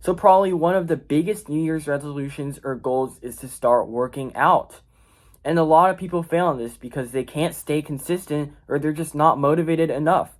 So probably one of the biggest New Year's resolutions or goals is to start working out. And a lot of people fail on this because they can't stay consistent or they're just not motivated enough.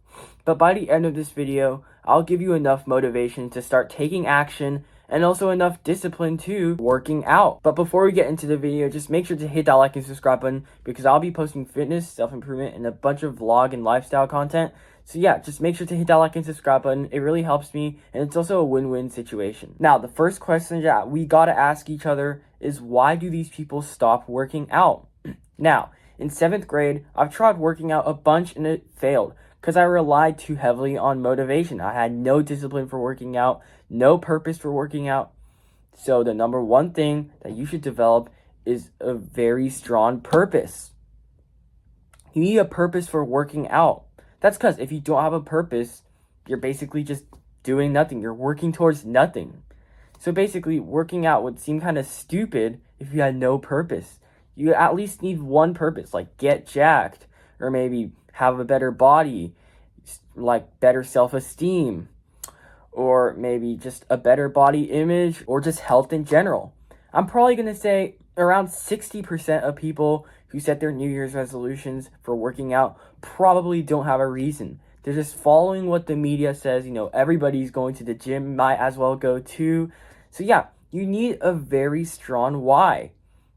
But by the end of this video, I'll give you enough motivation to start taking action and also enough discipline to working out. But before we get into the video, just make sure to hit that like and subscribe button because I'll be posting fitness, self-improvement, and a bunch of vlog and lifestyle content. So yeah, just make sure to hit that like and subscribe button. It really helps me, and it's also a win-win situation. Now, the first question that we gotta ask each other is, why do these people stop working out? Now, in 7th grade, I've tried working out a bunch and it failed because I relied too heavily on motivation. I had no discipline for working out, no purpose for working out. So the number one thing that you should develop is a very strong purpose. You need a purpose for working out. That's because if you don't have a purpose, you're basically just doing nothing. You're working towards nothing. So basically, working out would seem kind of stupid if you had no purpose. You at least need one purpose, like get jacked, or maybe have a better body, like better self-esteem, or maybe just a better body image, or just health in general. I'm probably going to say around 60% of people who set their New Year's resolutions for working out probably don't have a reason. They're just following what the media says. Everybody's going to the gym, might as well go too. So yeah, you need a very strong why,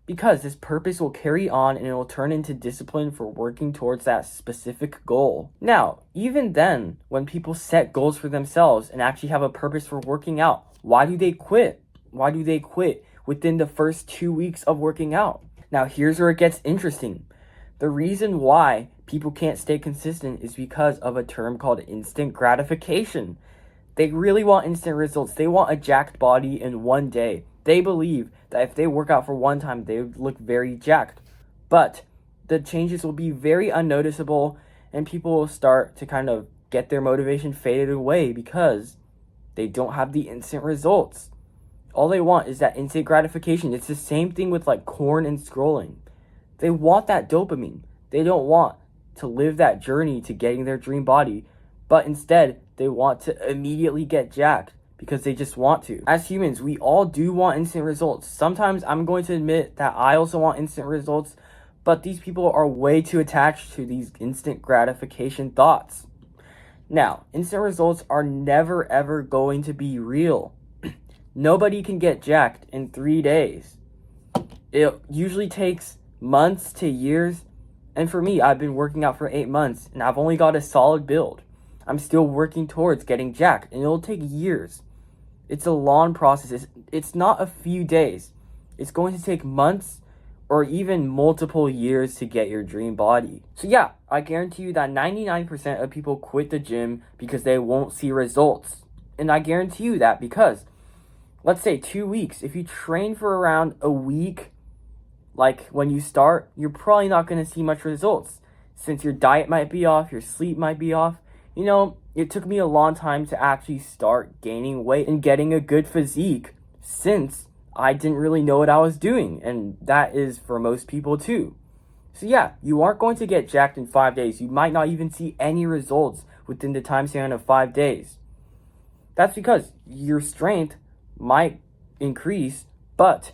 because this purpose will carry on and it will turn into discipline for working towards that specific goal. Now, even then, when people set goals for themselves and actually have a purpose for working out, why do they quit? Why do they quit within the first 2 weeks of working out? Now, here's where it gets interesting. The reason why people can't stay consistent is because of a term called instant gratification. They really want instant results. They want a jacked body in one day. They believe that if they work out for one time, they would look very jacked. But the changes will be very unnoticeable and people will start to kind of get their motivation faded away because they don't have the instant results. All they want is that instant gratification. It's the same thing with like corn and scrolling. They want that dopamine. They don't want to live that journey to getting their dream body, but instead they want to immediately get jacked because they just want to. As humans, we all do want instant results. Sometimes I'm going to admit that I also want instant results, but these people are way too attached to these instant gratification thoughts. Now, instant results are never ever going to be real. Nobody can get jacked in 3 days. It usually takes months to years. And for me, I've been working out for 8 months and I've only got a solid build. I'm still working towards getting jacked and it'll take years. It's a long process. It's not a few days. It's going to take months or even multiple years to get your dream body. So yeah, I guarantee you that 99% of people quit the gym because they won't see results. And I guarantee you that because, let's say 2 weeks, if you train for around a week, like when you start, you're probably not going to see much results since your diet might be off, your sleep might be off. It took me a long time to actually start gaining weight and getting a good physique since I didn't really know what I was doing. And that is for most people too. So yeah, you aren't going to get jacked in 5 days. You might not even see any results within the time span of 5 days. That's because your strength might increase, but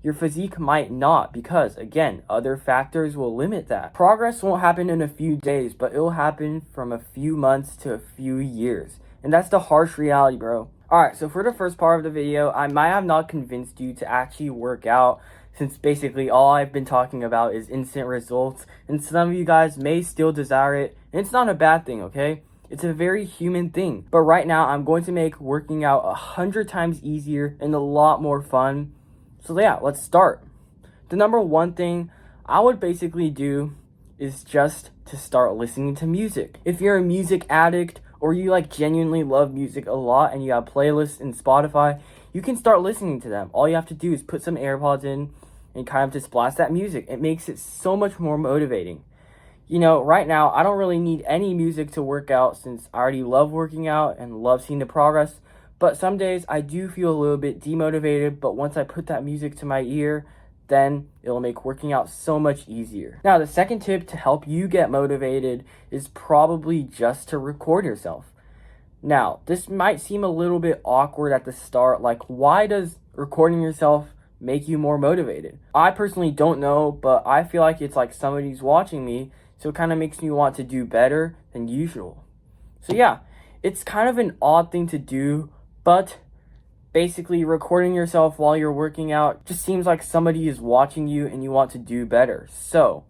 your physique might not because, again, other factors will limit that. Progress won't happen in a few days, but it'll happen from a few months to a few years. And that's the harsh reality, bro. Alright, so for the first part of the video, I might have not convinced you to actually work out since basically all I've been talking about is instant results. And some of you guys may still desire it, and it's not a bad thing, okay? It's a very human thing. But right now, I'm going to make working out 100 times easier and a lot more fun. So yeah, let's start. The number one thing I would basically do is just to start listening to music. If you're a music addict or you like genuinely love music a lot and you have playlists in Spotify, you can start listening to them. All you have to do is put some AirPods in and kind of just blast that music. It makes it so much more motivating. Right now, I don't really need any music to work out since I already love working out and love seeing the progress. But some days I do feel a little bit demotivated, but once I put that music to my ear, then it'll make working out so much easier. Now, the second tip to help you get motivated is probably just to record yourself. Now, this might seem a little bit awkward at the start, like why does recording yourself make you more motivated? I personally don't know, but I feel like it's like somebody's watching me, so it kind of makes me want to do better than usual. So yeah, it's kind of an odd thing to do, but basically recording yourself while you're working out just seems like somebody is watching you and you want to do better. So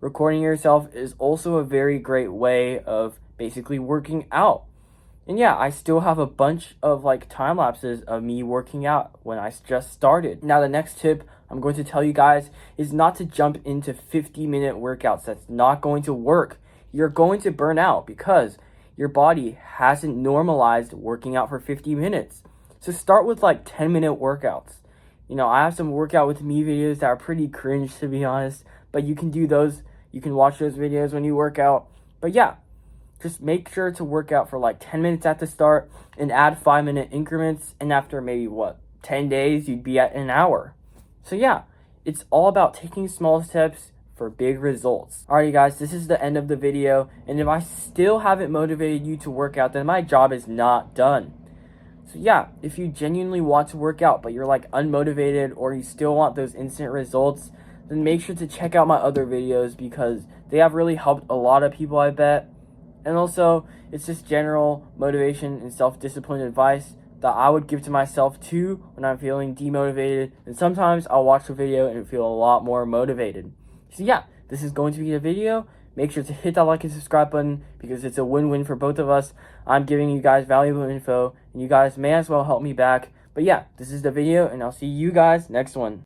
recording yourself is also a very great way of basically working out. And yeah, I still have a bunch of like time lapses of me working out when I just started. Now, the next tip I'm going to tell you guys is not to jump into 50-minute workouts. That's not going to work. You're going to burn out because your body hasn't normalized working out for 50 minutes. So start with like 10-minute workouts. You know, I have some workout with me videos that are pretty cringe, to be honest, but you can do those. You can watch those videos when you work out. But yeah, just make sure to work out for like 10 minutes at the start and add 5-minute increments. And after maybe 10 days, you'd be at an hour. So yeah, it's all about taking small steps for big results. Alrighty guys, this is the end of the video. And if I still haven't motivated you to work out, then my job is not done. So yeah, if you genuinely want to work out, but you're like unmotivated or you still want those instant results, then make sure to check out my other videos because they have really helped a lot of people, I bet. And also, it's just general motivation and self-discipline advice that I would give to myself too when I'm feeling demotivated. And sometimes I'll watch a video and feel a lot more motivated. So yeah, this is going to be the video. Make sure to hit that like and subscribe button because it's a win-win for both of us. I'm giving you guys valuable info and you guys may as well help me back. But yeah, this is the video and I'll see you guys next one.